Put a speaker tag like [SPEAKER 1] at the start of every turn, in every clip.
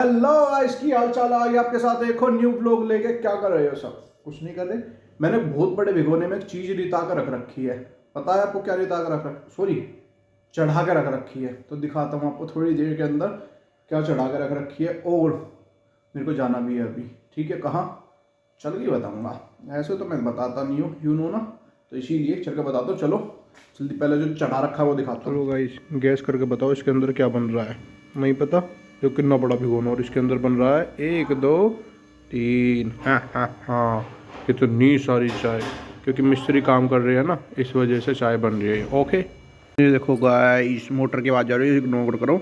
[SPEAKER 1] Hello guys, की हाल चाल। आज आपके साथ एक और न्यू ब्लॉग लेके। क्या कर रहे हो सब? कुछ नहीं कर रहे। मैंने बहुत बड़े भिगोने में एक चीज रिता कर रख रखी है। पता है आपको क्या रिता कर सॉरी, चढ़ा के रख रखी है। तो दिखाता हूँ आपको थोड़ी देर के अंदर क्या चढ़ा के रख रखी है। और मेरे को जाना भी है अभी। ठीक है, कहाँ चल के बताऊंगा। ऐसे तो मैं बताता नहीं हूँ, यू नो ना, तो इसीलिए चल के बताता हूँ। चलो जल्दी, पहले जो चढ़ा रखा है वो दिखाता हूँ। चलो गाइस, गैस करके बताओ इसके अंदर क्या बन रहा है। नहीं पता। जो कितना बड़ा भिगोना, और इसके अंदर बन रहा है 1 2 3। हाँ, कितनी सारी चाय, क्योंकि मिस्त्री काम कर रहे हैं ना, इस वजह से चाय बन रही है। ओके, ये देखो गाइस, मोटर की आवाज़ जा रही है, इग्नोर करो।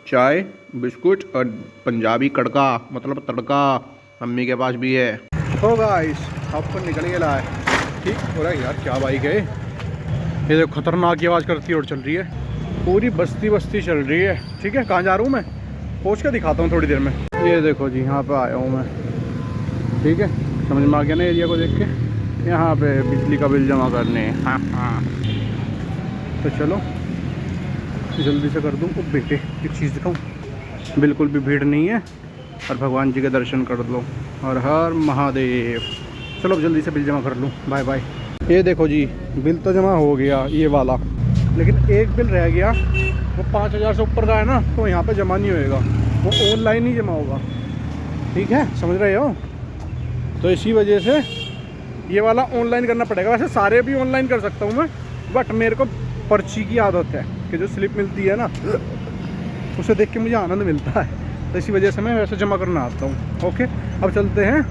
[SPEAKER 1] चाय, बिस्कुट और पंजाबी कड़का, मतलब तड़का मम्मी के पास भी है। हो गाइस, आपको निकल गया है। ठीक हो रहा है यार, क्या बाइक है ये। देखो खतरनाक आवाज़ करती है और चल रही है। पूरी बस्ती बस्ती चल रही है। ठीक है, कहाँ जा रहा हूँ मैं, पहुँच के दिखाता हूँ थोड़ी देर में। ये देखो जी, यहाँ पे आया हूँ मैं। ठीक है, समझ में आ गया ना एरिया को देख के। यहाँ पे बिजली का बिल जमा करने। हाँ, तो चलो जल्दी से कर दूँ। ओ बेटे, एक चीज़ दिखाऊँ, बिल्कुल भी भीड़ नहीं है और भगवान जी के दर्शन कर लो। और हर महादेव। चलो अब जल्दी से बिल जमा कर लूँ। Bye bye. ये देखो जी, बिल तो जमा हो गया ये वाला, लेकिन एक बिल रह गया। वो 5,000 से ऊपर का है ना, तो यहाँ पे जमा नहीं होएगा, वो ऑनलाइन ही जमा होगा। ठीक है, समझ रहे हो? तो इसी वजह से ये वाला ऑनलाइन करना पड़ेगा। वैसे सारे भी ऑनलाइन कर सकता हूँ मैं, बट मेरे को पर्ची की आदत है कि जो स्लिप मिलती है ना, उसे देख के मुझे आनंद मिलता है। तो इसी वजह से मैं वैसे जमा करना आता हूँ। ओके, अब चलते हैं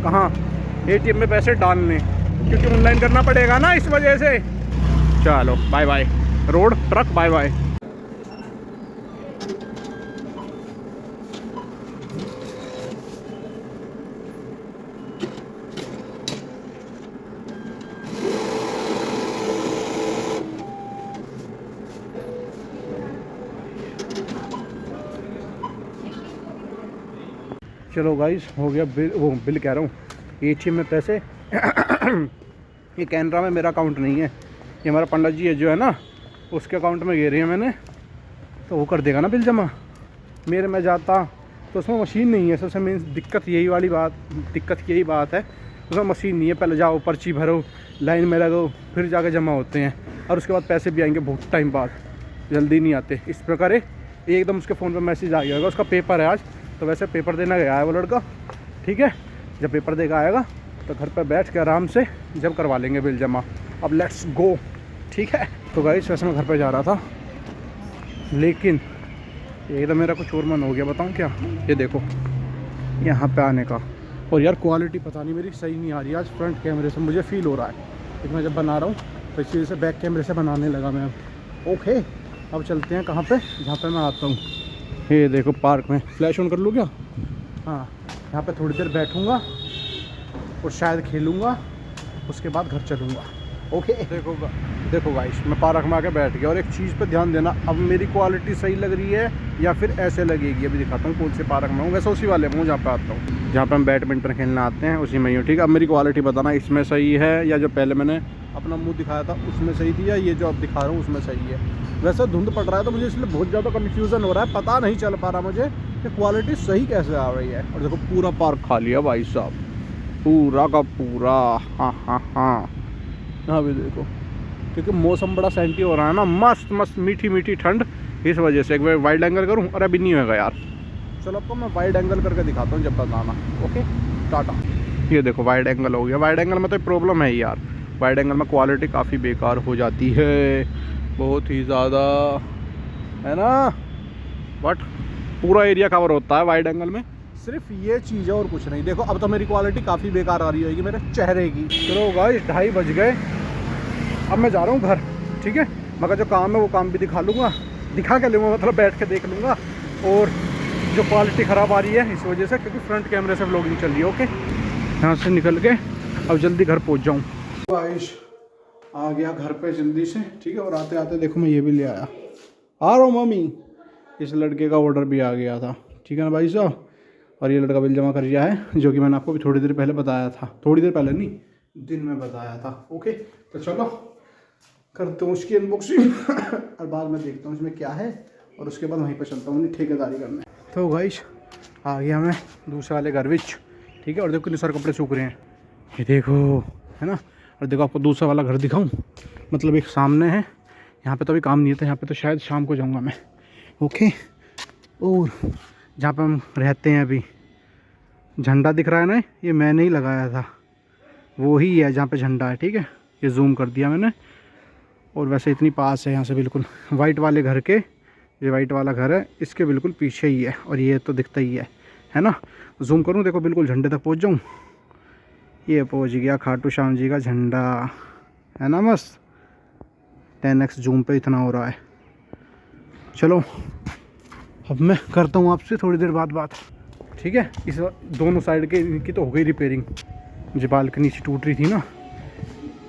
[SPEAKER 1] कहाँ, ATM में पैसे डालने, क्योंकि ऑनलाइन करना पड़ेगा ना, इस वजह से। चलो bye bye, road truck bye bye. चलो गाइस, हो गया बिल, वो बिल कह रहा हूँ, ATM में पैसे। ये कैनरा में मेरा अकाउंट नहीं है, ये हमारा पंडित जी है जो है ना, उसके अकाउंट में गिर रही है मैंने, तो वो कर देगा ना बिल जमा। मेरे में जाता तो उसमें मशीन नहीं है। सबसे मेन दिक्कत यही बात है, उसमें मशीन नहीं है। पहले जाओ, पर्ची भरो, लाइन में लगो, फिर जाके जमा होते हैं, और उसके बाद पैसे भी आएंगे बहुत टाइम बाद, जल्दी नहीं आते। इस प्रकार एकदम उसके फ़ोन पे मैसेज आ गया होगा, उसका पेपर है आज, तो वैसे पेपर देना गया है वो लड़का। ठीक है, जब पेपर देकर आएगा तो घर पर बैठ के आराम से जब करवा लेंगे बिल जमा। अब लेट्स गो। ठीक है, तो गाइस वैसे मैं घर पे जा रहा था, लेकिन एकदम मेरा कुछ और मन हो गया। बताऊँ क्या, ये देखो यहाँ पे आने का। और यार क्वालिटी पता नहीं मेरी सही नहीं आ रही आज फ्रंट कैमरे से, मुझे फील हो रहा है, लेकिन मैं जब बना रहा हूँ तो इस चीज़ से बैक कैमरे से बनाने लगा मैं अब। ओके, अब चलते हैं कहाँ पे, जहाँ पे मैं आता हूँ। ये देखो पार्क में, फ्लैश ऑन कर लूँ क्या? हाँ, यहाँ पे थोड़ी देर बैठूँगा और शायद खेलूँगा, उसके बाद घर चलूँगा। ओके, देखो गाइस, मैं पार्क में आके बैठ गया। और एक चीज़ पे ध्यान देना, अब मेरी क्वालिटी सही लग रही है या फिर ऐसे लगेगी, अभी दिखाता हूँ कौन से पार्क में हूँ। वैसे उसी वाले में हूँ जहाँ पे आता हूँ, जहाँ पे हम बैडमिंटन खेलने आते हैं, उसी में ही हूँ। ठीक है, अब मेरी क्वालिटी बताना, इसमें सही है या जो पहले मैंने अपना मुँह दिखाया था उसमें सही थी, या ये जो अब दिखा रहा हूँ उसमें सही है। वैसे धुंध पड़ रहा है तो मुझे इसलिए बहुत ज़्यादा कन्फ्यूज़न हो रहा है, पता नहीं चल पा रहा मुझे कि क्वालिटी सही कैसे आ रही है। और देखो पूरा पार्क खाली है भाई साहब, पूरा का पूरा। हाँ, यहाँ भी देखो, क्योंकि मौसम बड़ा सैंटी हो रहा है ना, मस्त मस्त मीठी मीठी ठंड, इस वजह से। एक बार वाइड एंगल करूँ, और अभी नहीं होगा यार। चलो आपको मैं वाइड एंगल करके दिखाता हूँ जब तक आना। ओके, टाटा। ये देखो वाइड एंगल हो गया। वाइड एंगल में तो प्रॉब्लम है यार, वाइड एंगल में क्वालिटी काफ़ी बेकार हो जाती है, बहुत ही ज़्यादा, है ना। बट पूरा एरिया कवर होता है वाइड एंगल में, सिर्फ ये चीज़ है और कुछ नहीं। देखो अब तो मेरी क्वालिटी काफ़ी बेकार आ रही होगी मेरे चेहरे की। चलो गाइस, 2:30 बज गए, अब मैं जा रहा हूँ घर। ठीक है, मगर जो काम है वो काम भी दिखा के लूँगा, मतलब बैठ के देख लूँगा। और जो क्वालिटी ख़राब आ रही है इस वजह से, क्योंकि फ्रंट कैमरे से व्लॉगिंग चल रही है। ओके, यहाँ से निकल के अब जल्दी घर पहुँच जाऊँ। आयुष आ गया घर पे जल्दी से। ठीक है, और आते आते देखो मैं ये भी ले आया। आ रहा हूँ मम्मी, इस लड़के का ऑर्डर भी आ गया था। ठीक है ना भाई साहब, और ये लड़का बिल जमा कर दिया है, जो कि मैंने आपको भी थोड़ी देर पहले बताया था। थोड़ी देर पहले नहीं, दिन में बताया था। ओके, तो चलो करते हूँ उसकी अनबॉक्सिंग और बाद में देखता हूँ इसमें क्या है, और उसके बाद वहीं पर चलता हूँ ठेकेदारी करने। तो गाइस आ गया मैं दूसरे वाले घर विच, ठीक है। और देखो कितने सारे कपड़े सूख रहे हैं, ये देखो, है ना। और देखो आपको दूसरा वाला घर दिखाऊं, मतलब एक सामने है, यहाँ पे तो अभी काम नहीं था, यहाँ पे तो शायद शाम को जाऊँगा मैं, ओके। और जहाँ पे हम रहते हैं अभी, झंडा दिख रहा है ना, ये मैंने ही लगाया था, वो ही है जहाँ पे झंडा है, ठीक है। ये जूम कर दिया मैंने। और वैसे इतनी पास है यहाँ से बिल्कुल, वाइट वाले घर के, ये वाइट वाला घर है इसके बिल्कुल पीछे ही है, और ये तो दिखता ही है ना। जूम करूँ देखो बिल्कुल झंडे तक पहुँच जाऊँ, ये पहुँच गया खाटू श्याम जी का झंडा, है ना मस्त। 10x जूम पे इतना हो रहा है। चलो अब मैं करता हूँ आपसे थोड़ी देर बाद बात, ठीक है। इस दोनों साइड के इनकी तो हो गई रिपेयरिंग, जो बालकनी से टूट रही थी ना,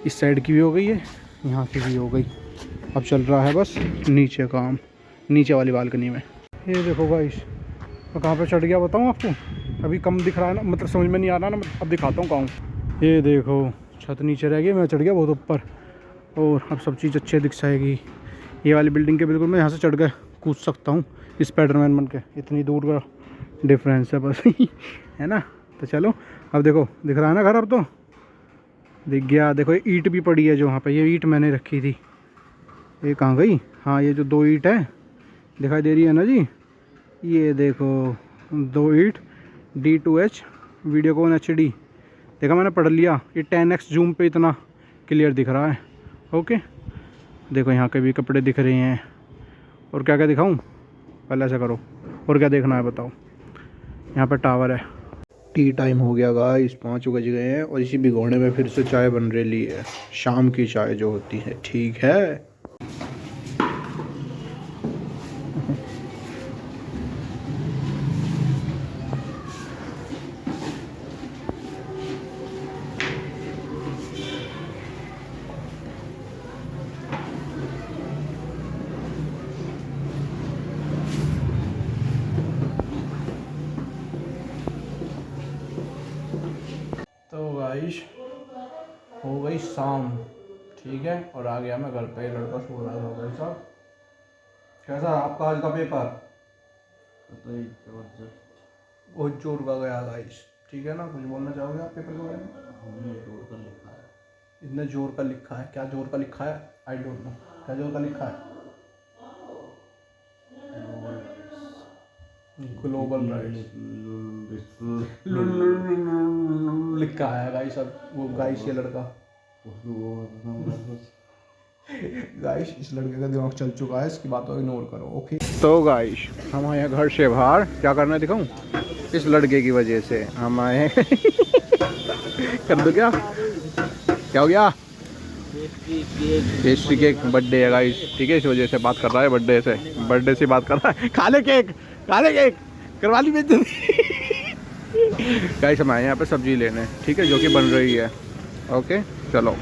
[SPEAKER 1] इस साइड की भी हो गई है, यहाँ की भी हो गई। अब चल रहा है बस नीचे काम, नीचे वाली बालकनी में। ये देखो गाइस, मैं कहाँ पे चढ़ गया बताऊँ आपको, अभी कम दिख रहा है ना, मतलब समझ में नहीं आ रहा ना, अब दिखाता हूँ कहाँ हूँ। ये देखो छत नीचे रह गई, मैं चढ़ गया बहुत ऊपर, और अब सब चीज़ अच्छे दिख जाएगी। ये वाली बिल्डिंग के बिल्कुल मैं यहाँ से चढ़ गया, कूद सकता हूँ स्पाइडरमैन बन के, इतनी दूर का डिफरेंस है बस है ना। तो चलो अब देखो दिख रहा है ना घर, अब तो दिख गया। देखो ये ईंट भी पड़ी है जो वहाँ पे, ये ईंट मैंने रखी थी, ये कहाँ गई, हाँ ये जो 2 ईंट है दिखाई दे रही है ना जी, ये देखो 2 ईंट D2H वीडियोकॉन HD, देखा मैंने पढ़ लिया, ये 10x जूम पे इतना क्लियर दिख रहा है, ओके। देखो यहाँ के भी कपड़े दिख रहे हैं, और क्या क्या दिखाऊं, पहले ऐसा करो, और क्या देखना है बताओ। यहाँ पे टावर है। टी टाइम हो गया गाइस, 5 बज गए हैं, और इसी भिगोने में फिर से चाय बन रही है, शाम की चाय जो होती है, ठीक है। तो गाइस हो गई शाम, ठीक है, और आ गया मैं घर पे, लड़का सो रहा था भाई साहब। कैसा आपका आज का पेपर? बहुत जोर का गया गाइस, ठीक है ना। कुछ बोलना चाहोगे आप पेपर के बारे में?
[SPEAKER 2] हमने जोर का लिखा है।
[SPEAKER 1] इतने जोर का लिखा है, क्या जोर का लिखा है, आई डोंट नो, क्या जोर का लिखा है? ग्लोबल राइट्स लिखा है गाइस। अब वो गाइस ये लड़का, गाइस इस लड़के का दिमाग चल चुका है, इसकी बातों को इग्नोर करो, ओके। तो गाइस हम आए हैं घर से बाहर, क्या करना है दिखाऊं, इस लड़के की वजह से हम आए हैं कर दो क्या, क्या हो गया? पेस्ट्री केक बर्थडे है गाइस, ठीक है, इस वजह से बात कर रहा है, बर्थडे से बात कर रहा है। खा ले केक करवा ली बेइज्जती गाइस। हम आए हैं यहाँ पे सब्जी लेने, ठीक है, जो कि बन रही है, ओके। चलो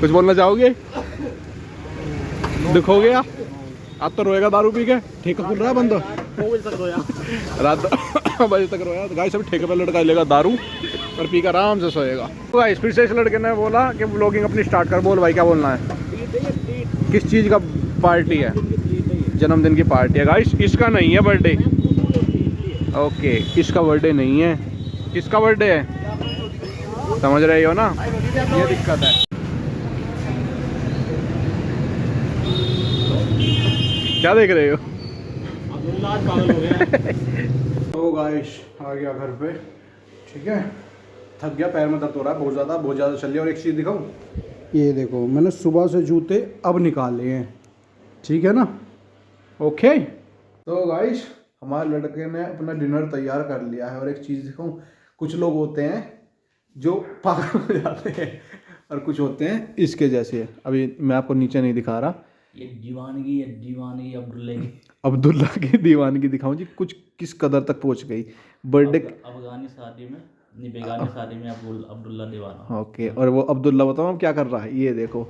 [SPEAKER 1] कुछ बोलना चाहोगे? दुख हो गया, अब तो रोएगा दारू पी के, ठेका खुल रहा है बंद, 9 बजे तक रोया रात 9 बजे तक रोया। तो गाइस अभी ठेके पे लड़का लेगा दारू और पी कर आराम से सोएगा। तो गाइस फिर से इस लड़के ने बोला कि व्लॉगिंग अपनी स्टार्ट कर, बोल भाई क्या बोलना है? किस चीज़ का पार्टी है? जन्मदिन की पार्टी है गाइस, इसका नहीं है बर्थडे, ओके, इसका बर्थडे नहीं है, किसका बर्थडे है समझ रहे हो ना, ये दिक्कत है। क्या देख रहे हो? तो गाइस आ गया घर पे, ठीक है, थक गया, पैर में दर्द हो रहा है बहुत ज़्यादा चल रही है। और एक चीज़ दिखाऊं, ये देखो मैंने सुबह से जूते अब निकाले हैं, ठीक है ना, ओके। तो गाइस हमारे लड़के ने अपना डिनर तैयार कर लिया है। और एक चीज़ दिखाऊं, कुछ लोग होते हैं जो पागल हो जाते हैं, और कुछ होते हैं इसके जैसे। अभी मैं आपको नीचे नहीं दिखा रहा,
[SPEAKER 2] ये दीवानगी
[SPEAKER 1] अब्दुल्ला की दीवानगी दिखाऊं जी, कुछ किस कदर तक पहुंच गई। बर्थडे
[SPEAKER 2] अफगानी शादी में, नहीं बेगानी शादी में अब्दुल्ला दीवाना,
[SPEAKER 1] ओके। और वो अब्दुल्ला बताओ अब क्या कर रहा है, ये देखो,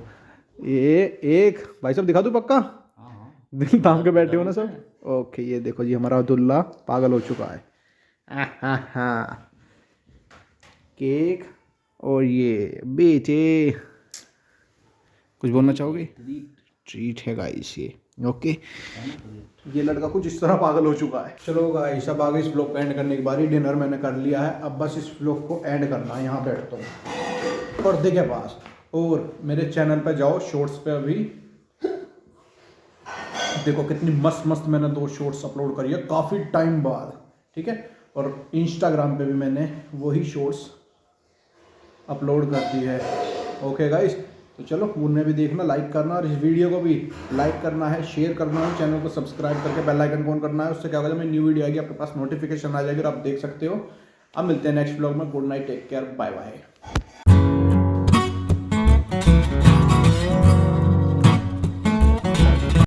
[SPEAKER 1] ये एक भाई साहब दिखा दूं पक्का,
[SPEAKER 2] हाँ
[SPEAKER 1] दिल थाम के बैठे हो ना सब, ओके। ये देखो जी हमारा अब्दुल्ला पागल हो चुका है, केक, और ये बेटे, कुछ बोलना चाहोगे? ट्रीट है गाइस, ये ओके, ये लड़का कुछ इस तरह पागल हो चुका है। चलो गाइस, अब आगे इस ब्लॉग को एंड करने की बारी। डिनर मैंने कर लिया है, अब बस इस ब्लॉग को एंड करना है। यहाँ बैठता हूँ पर्दे के पास, और मेरे चैनल पे जाओ, शॉर्ट्स पे अभी देखो कितनी मस्त मस्त मैंने 2 शॉर्ट्स अपलोड करी है काफ़ी टाइम बाद, ठीक है। और इंस्टाग्राम पे भी मैंने वही शॉर्ट्स अपलोड कर दी है। ओके गाइस, तो चलो उन्हें भी देखना, लाइक करना, और इस वीडियो को भी लाइक करना है, शेयर करना है, चैनल को सब्सक्राइब करके बेल आइकन ऑन करना है। उससे क्या होगा, जब मेरी न्यू वीडियो आएगी आपके पास नोटिफिकेशन आ जाएगी और आप देख सकते हो। अब मिलते हैं नेक्स्ट ब्लॉग में। Good night, take care, bye bye.